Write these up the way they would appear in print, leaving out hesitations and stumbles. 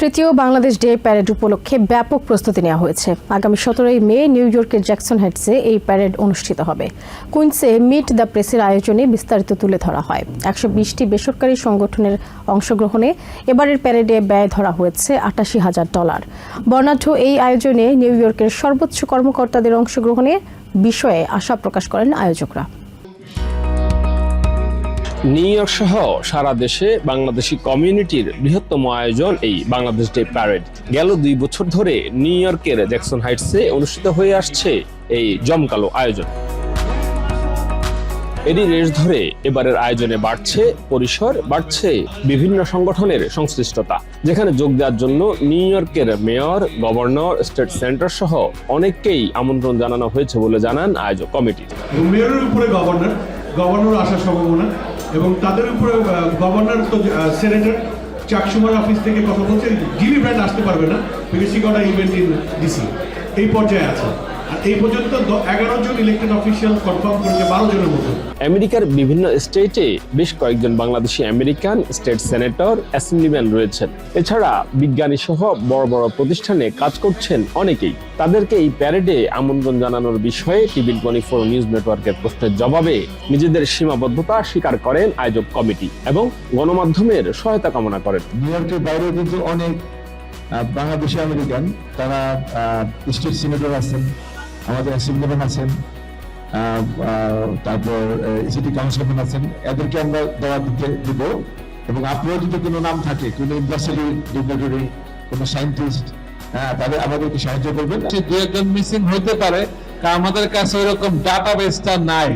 তৃতীয় Bangladesh day parade উপলক্ষে ব্যাপক প্রস্তুতি নেওয়া হয়েছে। আগামী 17 মে নিউ ইয়র্কের জ্যাকসন হাইটসে এই প্যারেড অনুষ্ঠিত হবে। কুইন্সে মিট দ্য প্রেসের আয়োজনে বিস্তারিত তুলে ধরা হয়। 120টি বেসরকারি সংগঠনের অংশগ্রহণে এবারের প্যারেডে ব্যয় ধরা হয়েছে $88,000। বর্ণাঢ্য এই আয়োজনে নিউ ইয়র্কের সর্বোচ্চ কর্মকর্তাদের অংশগ্রহণের বিষয়ে আশা প্রকাশ করেন আয়োজকরা। নিউ ইয়র্ক সহ সারা দেশে বাংলাদেশি কমিউনিটির বৃহত্তম আয়োজন এই বাংলাদেশ ডে প্যারেড। গেল 2 বছর ধরে নিউ ইয়র্কের জ্যাকসন হাইটসে অনুষ্ঠিত হয়ে আসছে এই জমকালো আয়োজন। এরই রেশ ধরে এবারের আয়োজনে বাড়ছে পরিসর, বাড়ছে বিভিন্ন সংগঠনের সংশ্লিষ্টতা, যেখানে যোগ দেওয়ার জন্য নিউ ইয়র্কের মেয়র, গভর্নর, স্টেট সেনেটর সহ অনেককেই আমন্ত্রণ জানানো হয়েছে বলে জানান আয়োজক কমিটি। মেয়রের উপরে গভর্নর আসার সম্ভাবনা, এবং তাদের উপরে গভর্নর তো সেনেটর চাক শুমার অফিস থেকে কথা বলছে, জিলি ব্র্যান্ড আসতে পারবে না, বিদেশি কটা ইভেন্ট ইন ডিসি এই পর্যায়ে আছে। আর এই পর্যন্ত 11 জন ইলেক্টেড অফিসিয়াল কনফার্ম করেছে 12 জনের মতো। আমেরিকার বিভিন্ন স্টেটে বেশ কয়েকজন Bangladeshi American state senator, assemblyman রয়েছেন। এছাড়া বিজ্ঞানী সহ বড় বড় প্রতিষ্ঠানে কাজ করছেন অনেকেই। তাদেরকে এই প্যারেডে আমন্ত্রণ জানানোর বিষয়ে টিভি24 নিউজ নেটওয়ার্কের প্রশ্নের জবাবে নিজেদের সীমাবদ্ধতা স্বীকার করেন আয়োজক কমিটি এবং গণমাধ্যমের সহায়তা কামনা করেন। নিউ ইয়র্কের বাইরে কিন্তু অনেক বাংলাদেশি আমেরিকান, তারা স্টেট সিনেটর আছেন, আমাদের অ্যাসেম্বলিম্যান আছেন, তারপর সিটি কাউন্সিলম্যান আছেন। এদেরকে আমরা দেওয়া দিতে দিব, এবং আপনার যদি কোনো নাম থাকে, কোনো ইউনিভার্সিটি ডিগ্রি, কোনো সায়েন্টিস্ট, তাহলে আমাদেরকে সাহায্য করবেন। 2-1 মিসিং হইতে পারে, কারণ আমাদের কাছে ওইরকম ডাটাবেসটা নাই।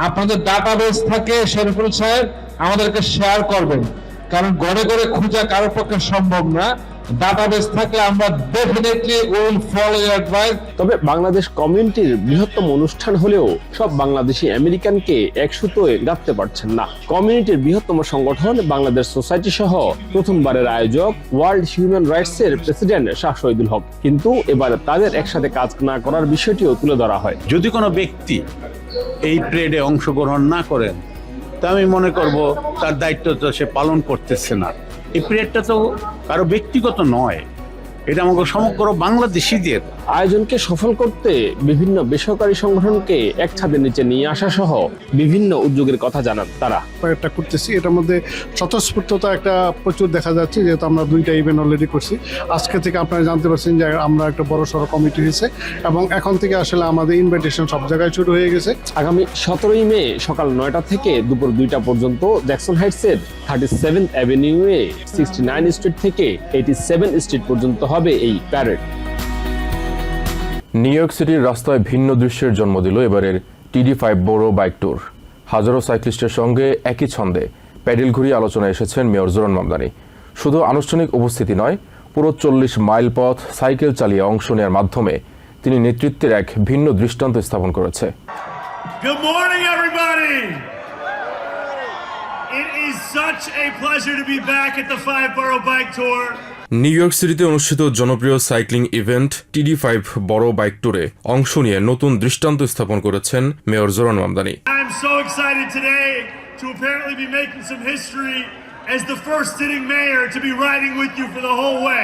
আপনাদের ডাটাবেস থাকে শরীফুল সাহেব, আমাদেরকে শেয়ার করবেন, কারণ ঘরে ঘরে খোঁজা কারোর পক্ষে সম্ভব না। ডাটাবেস থাকলে আমরা definitely will follow your advice. তবে বাংলাদেশ কমিউনিটির বৃহত্তম অনুষ্ঠান হলেও সব বাংলাদেশি আমেরিকানকে এক সুতোয় গাঁথতে পারছেন না। কমিউনিটির বৃহত্তম সংগঠন বাংলাদেশ সোসাইটি সহ প্রথমবারের আয়োজক ওয়ার্ল্ড হিউম্যান রাইটস এর প্রেসিডেন্ট শাহ শহীদুল হক, কিন্তু এবার তাদের একসাথে কাজ না করার বিষয়টিও তুলে ধরা হয়। যদি কোনো ব্যক্তি এই প্যারেডে অংশগ্রহণ না করেন, তা আমি মনে করব তার দায়িত্ব তো সে পালন করতেছে না। এই প্যারেডটা তো কারো ব্যক্তিগত নয়, এটা আমাকে সমগ্র বাংলাদেশিদের। আয়োজনকে সফল করতে বিভিন্ন বেসরকারি সংগঠনকে এক ছাদের নিচে নিয়ে আসা সহ বিভিন্ন উদ্যোগের কথা জানান তারা। প্যারেডটা করতেছি, এটার মধ্যে স্বতঃস্ফূর্ততা একটা প্রচুর দেখা যাচ্ছে, যেহেতু আমরা 2টা ইভেন্ট অলরেডি করছি। আজকে থেকে আপনারা জানতে পারছেন যে আমরা একটা বড় সড়ো কমিটি হয়েছে, এবং এখন থেকে আসলে আমাদের ইনভাইটেশন সব জায়গায় শুরু হয়ে গেছে। আগামী 17 মে সকাল 9টা থেকে দুপুর 2টা পর্যন্ত জ্যাকসন হাইটসের 37th অ্যাভিনিউয়ে 69 স্ট্রিট থেকে 87 স্ট্রিট পর্যন্ত হবে এই প্যারেড। নিউ ইয়র্ক সিটির রাস্তায় ভিন্ন দৃশ্যের জন্ম দিল এবারের TD5 বড় বাইক ট্যুর। হাজারো সাইক্লিস্টের সঙ্গে একই ছন্দে প্যাডেল ঘুরিয়ে আলোচনায় এসেছেন মেয়র জোরান মামদানি। শুধু আনুষ্ঠানিক উপস্থিতি নয়, পুরো 40 মাইল পথ সাইকেল চালিয়ে অংশ নেওয়ার মাধ্যমে তিনি নেতৃত্বের এক ভিন্ন দৃষ্টান্ত স্থাপন করেছে। Good morning, everybody. It is such a pleasure to be back at the 5 Borough Bike Tour. New York সিটিতে অনুষ্ঠিত জনপ্রিয় সাইক্লিং ইভেন্ট TD5 বড় বাইক ট্যুরে অংশ নিয়ে নতুন দৃষ্টান্ত স্থাপন করেছেন mayor Zoran Mamdani. I'm so excited today to apparently be making some history as the first sitting mayor to be riding with you for the whole way.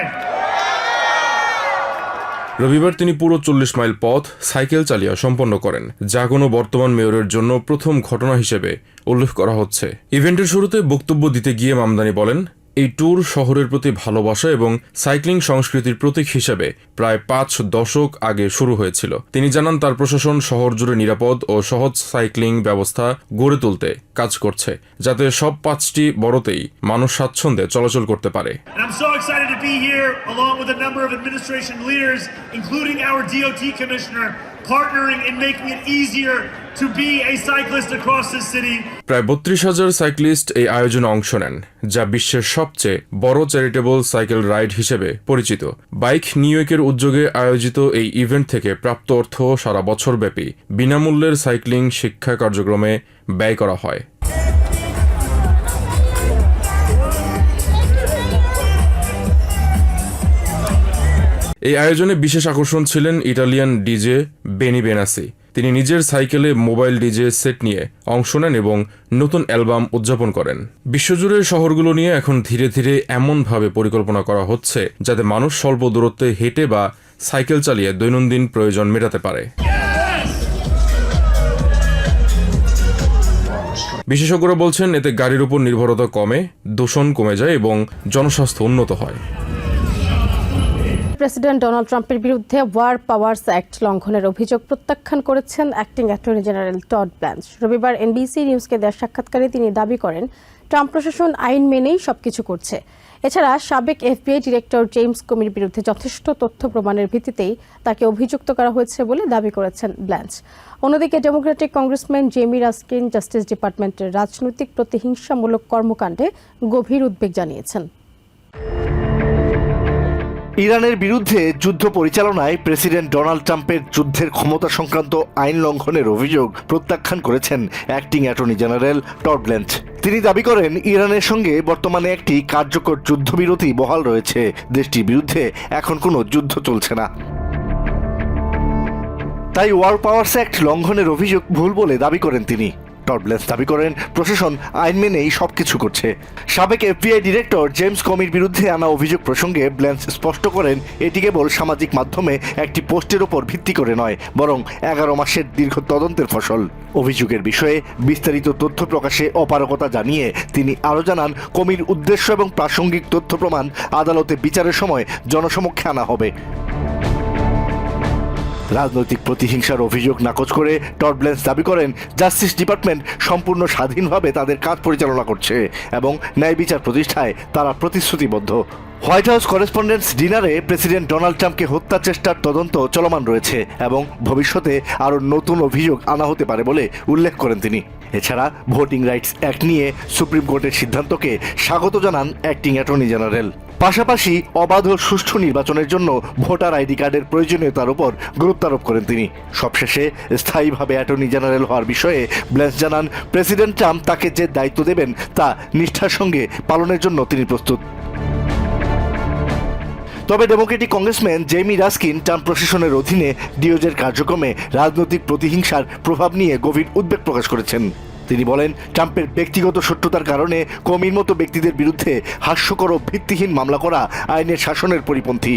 রবিবার তিনি পুরো 40 মাইল পথ সাইকেল চালিয়ে সম্পন্ন করেন, যা কোনো বর্তমান মেয়রের জন্য প্রথম ঘটনা হিসেবে উল্লেখ করা হচ্ছে। ইভেন্টের শুরুতে বক্তব্য দিতে গিয়ে মামদানি বলেন, এই ট্যুর শহরের প্রতি ভালোবাসা এবং সাইক্লিং সংস্কৃতির প্রতীক হিসেবে প্রায় 5 দশক আগে শুরু হয়েছিল। তিনি জানান তার প্রশাসন শহর জুড়ে নিরাপদ ও সহজ সাইক্লিং ব্যবস্থা গড়ে তুলতে কাজ করছে, যাতে সব 5টি বড়তেই মানুষ স্বাচ্ছন্দ্যে চলাচল করতে পারে। I'm so excited to be here along with a number of administration leaders, including our DOT commissioner, partnering in making it easier to be a cyclist across this city. প্রায় 32,000 সাইক্লিস্ট এই আয়োজনে অংশ নেন, যা বিশ্বের সবচেয়ে বড় চ্যারিটেবল সাইকেল রাইড হিসেবে পরিচিত। বাইক নিউ ইয়র্কের উদ্যোগে আয়োজিত এই ইভেন্ট থেকে প্রাপ্ত অর্থ সারা বছরব্যাপী বিনামূল্যের সাইক্লিং শিক্ষা কার্যক্রমে ব্যয় করা হয়। এই আয়োজনে বিশেষ আকর্ষণ ছিলেন ইটালিয়ান ডিজে বেনি বেনাসি। তিনি নিজের সাইকেলে মোবাইল ডিজে সেট নিয়ে অংশ নেন এবং নতুন অ্যালবাম উদযাপন করেন। বিশ্বজুড়ে শহরগুলো নিয়ে এখন ধীরে ধীরে এমনভাবে পরিকল্পনা করা হচ্ছে যাতে মানুষ স্বল্প দূরত্বে হেঁটে বা সাইকেল চালিয়ে দৈনন্দিন প্রয়োজন মেটাতে পারে। বিশেষজ্ঞরা বলছেন এতে গাড়ির উপর নির্ভরতা কমে, দূষণ কমে যায় এবং জনস্বাস্থ্য উন্নত হয়। প্রেসিডেন্ট ডোনাল্ড ট্রাম্পের বিরুদ্ধে ওয়ার পাওয়ার্স অ্যাক্ট লঙ্ঘনের অভিযোগ প্রত্যাখ্যান করেছেন acting attorney general Todd Blanche. রবিবার এনবিসি নিউজকে দেওয়া সাক্ষাৎকারে তিনি দাবি করেন ট্রাম্প প্রশাসন আইন মেনেই সবকিছু করছে। এছাড়া সাবেক এফবিআই ডিরেক্টর জেমস কমির বিরুদ্ধে যথেষ্ট তথ্য প্রমাণের ভিত্তিতেই তাকে অভিযুক্ত করা হয়েছে বলে দাবি করেছেন ব্ল্যাঞ্চ। অন্যদিকে Democratic congressman Jamie Ruskin justice ডিপার্টমেন্টের রাজনৈতিক প্রতিহিংসামূলক কর্মকাণ্ডে গভীর উদ্বেগ জানিয়েছেন। ইরানের বিরুদ্ধে যুদ্ধ পরিচালনায় প্রেসিডেন্ট ডোনাল্ড ট্রাম্পের যুদ্ধের ক্ষমতা সংক্রান্ত আইন লঙ্ঘনের অভিযোগ প্রত্যাখ্যান করেছেন acting attorney general Todd Blanche. তিনি দাবি করেন ইরানের সঙ্গে বর্তমানে একটি কার্যকর যুদ্ধবিরতি বহাল রয়েছে, দেশটির বিরুদ্ধে এখন কোনো যুদ্ধ চলছে না। তাই ওয়ার পাওয়ার্স অ্যাক্ট লঙ্ঘনের অভিযোগ ভুল বলে দাবি করেন তিনি। টড ব্ল্যাঞ্চ দাবি করেন প্রশাসন আইন মেনেই সবকিছু করছে। সাবেক এফবিআই ডিরেক্টর জেমস কমির বিরুদ্ধে আনা অভিযোগ প্রসঙ্গে ব্ল্যাঞ্চ স্পষ্ট করেন এটি কেবল সামাজিক মাধ্যমে একটি পোস্টের ওপর ভিত্তি করে নয়, বরং 11 মাসের দীর্ঘ তদন্তের ফসল। অভিযোগের বিষয়ে বিস্তারিত তথ্য প্রকাশে অপারগতা জানিয়ে তিনি আরও জানান কমির উদ্দেশ্য এবং প্রাসঙ্গিক তথ্য প্রমাণ আদালতে বিচারের সময় জনসমক্ষে আনা হবে। রাজনৈতিক প্রতিহিংসার অভিযোগ নাকচ করে টড ব্ল্যাঞ্চ দাবি করেন জাস্টিস ডিপার্টমেন্ট সম্পূর্ণ স্বাধীনভাবে তাদের কাজ পরিচালনা করছে এবং ন্যায় বিচার প্রতিষ্ঠায় তারা প্রতিশ্রুতিবদ্ধ। হোয়াইট হাউস করেসপন্ডেন্টস ডিনারে প্রেসিডেন্ট ডোনাল্ড ট্রাম্পকে হত্যা চেষ্টার তদন্ত চলমান রয়েছে এবং ভবিষ্যতে আরও নতুন অভিযোগ আনা হতে পারে বলে উল্লেখ করেন তিনি। এছাড়া ভোটিং রাইটস অ্যাক্ট নিয়ে সুপ্রিম কোর্টের সিদ্ধান্তকে স্বাগত জানান অ্যাক্টিং অ্যাটর্নি জেনারেল। পাশাপাশি অবাধ ও সুষ্ঠু নির্বাচনের জন্য ভোটার আইডি কার্ডের প্রয়োজনীয়তার উপর গুরুত্ব আরোপ করেন তিনি। সবশেষে স্থায়ীভাবে অ্যাটর্নি জেনারেল হওয়ার বিষয়ে ব্ল্যাঞ্চ জানান প্রেসিডেন্ট ট্রাম্প তাকে যে দায়িত্ব দেবেন তা নিষ্ঠার সঙ্গে পালনের জন্য তিনি প্রস্তুত। তবে Democratic congressman Jamie Ruskin Trump প্রশাসনের অধীনে ডিওজের কার্যক্রমে রাজনৈতিক প্রতিহিংসার প্রভাব নিয়ে গভীর উদ্বেগ প্রকাশ করেছেন। তিনি বলেন ট্রাম্পের ব্যক্তিগত শত্রুতার কারণে কমির মতো ব্যক্তিদের বিরুদ্ধে হাস্যকর ও ভিত্তিহীন মামলা করা আইনের শাসনের পরিপন্থী।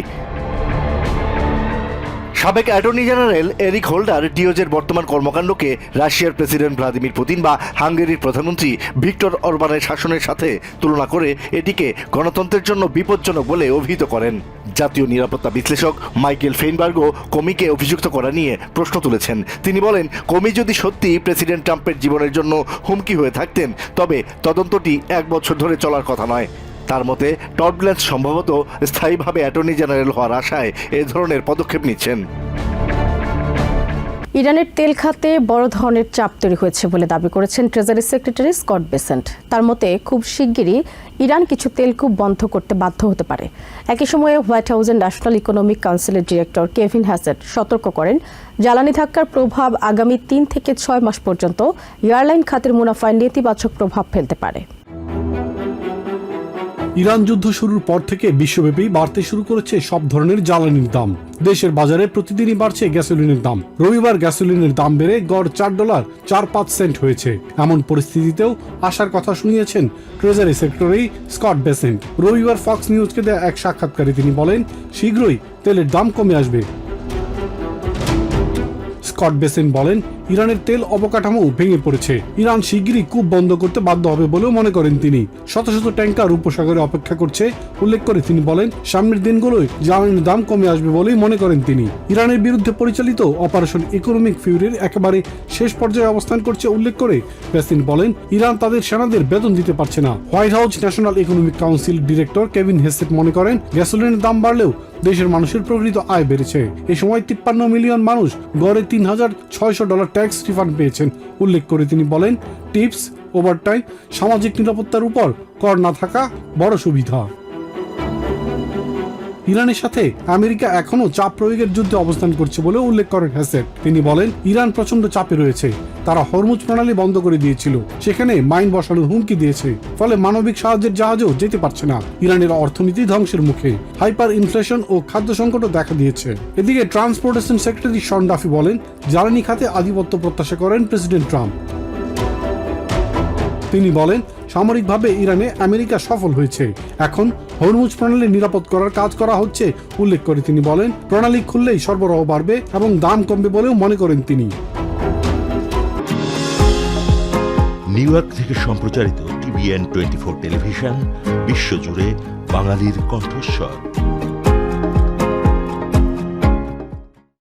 সাবেক অ্যাটর্নি জেনারেল এরিক হোল্ডার ডিওজের বর্তমান কর্মকাণ্ডকে রাশিয়ার প্রেসিডেন্ট ভ্লাদিমির পুতিন বা হাঙ্গেরির প্রধানমন্ত্রী ভিক্টর অরবানের শাসনের সাথে তুলনা করে এটিকে গণতন্ত্রের জন্য বিপজ্জনক বলে অভিহিত করেন। জাতীয় নিরাপত্তা বিশ্লেষক মাইকেল ফেইনবার্গও কমিকে অভিযুক্ত করা নিয়ে প্রশ্ন তুলেছেন। তিনি বলেন কমি যদি সত্যি প্রেসিডেন্ট ট্রাম্পের জীবনের জন্য হুমকি হয়ে থাকতেন তবে তদন্তটি 1 বছর ধরে চলার কথা নয়। তার মতে টড ব্ল্যাঞ্চ সম্ভবত স্থায়ীভাবে অ্যাটর্নি জেনারেল হওয়ার আশায় এ ধরনের পদক্ষেপ নিচ্ছেন। ইরানের তেল খাতে বড় ধরনের চাপ তৈরি হয়েছে বলে দাবি করেছেন ট্রেজারি সেক্রেটারি স্কট বেসেন্ট। তার মতে খুব শিগগিরই ইরান কিছু তেলকূপ বন্ধ করতে বাধ্য হতে পারে। একই সময়ে হোয়াইট হাউসের ন্যাশনাল ইকোনমিক কাউন্সিলের ডিরেক্টর কেভিন হ্যাসেট সতর্ক করেন জ্বালানি ধাক্কার প্রভাব আগামী 3 থেকে 6 মাস পর্যন্ত এয়ারলাইন খাতের মুনাফায় নেতিবাচক প্রভাব ফেলতে পারে। ইরান যুদ্ধ শুরুর পর থেকে বিশ্বব্যাপী বাড়তে শুরু করেছে সব ধরনের জ্বালানির দাম। দেশের বাজারে প্রতিদিনই বাড়ছে গ্যাসোলিনের দাম। রবিবার গ্যাসোলিনের দাম বেড়ে গড় $4.45 হয়েছে। এমন পরিস্থিতিতেও আশার কথা শুনিয়েছেন ট্রেজারি সেক্রেটারি স্কট বেসেন্ট। রবিবার ফক্স নিউজকে দেয়া এক সাক্ষাৎকারে তিনি বলেন শীঘ্রই তেলের দাম কমে আসবে। স্কট বেসেন্ট বলেন ইরানের তেল অবকাঠামো ভেঙে পড়েছে। ইরান শিগগিরই কূপ বন্ধ করতে বাধ্য হবে বলেও মনে করেন তিনি। শত শত ট্যাঙ্কার উপসাগরে অপেক্ষা করছে উল্লেখ করে তিনি বলেন সামনের দিনগুলোয় জ্বালানির দাম কমে আসবে বলেই মনে করেন তিনি। ইরানের বিরুদ্ধে পরিচালিত অপারেশন ইকোনমিক ফিউরির একেবারে শেষ পর্যায়ে অবস্থান করছে উল্লেখ করে বেসেন্ট বলেন ইরান তাদের সেনাদের বেতন দিতে পারছে না। White House National Economic Council director Kevin Hassett মনে করেন গ্যাসোলিনের দাম বাড়লেও দেশের মানুষের প্রকৃত আয় বেড়েছে। এ সময় 53 মিলিয়ন মানুষ গড়ে $3,600 ট্যাক্স রিফান্ড পেয়েছেন উল্লেখ করে তিনি বলেন টিপস, ওভারটাইম, সামাজিক নিরাপত্তার উপর কর না থাকা বড় সুবিধা। ইরানের সাথে আমেরিকা এখনো চাপ প্রয়োগের যুদ্ধে অবস্থান করছে বলে উল্লেখ করেন হ্যাসেট। তিনি বলেন, ইরান প্রচন্ড চাপে রয়েছে। তারা হরমুজ প্রণালী বন্ধ করে দিয়েছিল, সেখানে মাইন বসানোর হুমকি দিয়েছে, ফলে মানবিক সাহায্যের জাহাজও যেতে পারছে না। ইরানের অর্থনীতি ধ্বংসের মুখে, হাইপার ইনফ্লেশন ও খাদ্য সংকটও দেখা দিয়েছে। এদিকে ট্রান্সপোর্টেশন সেক্রেটারি শন ডাফি বলেন, জ্বালানি খাতে আধিপত্য প্রত্যাশা করেন প্রেসিডেন্ট ট্রাম্প। তিনি বলেন, সামরিকভাবে ইরানে আমেরিকা সফল হয়েছে, এখন হরমুজ প্রণালী নিরাপদ করার কাজ করা হচ্ছে উল্লেখ করে তিনি বলেন, প্রণালী খুললেই সরবরাহ বাড়বে এবং দাম কমবে বলেও মনে করেন তিনি। নিউ ইয়র্ক থেকে সম্প্রচারিত TVN 24 টেলিভিশন বিশ্বজুড়ে বাঙালির কণ্ঠস্বর।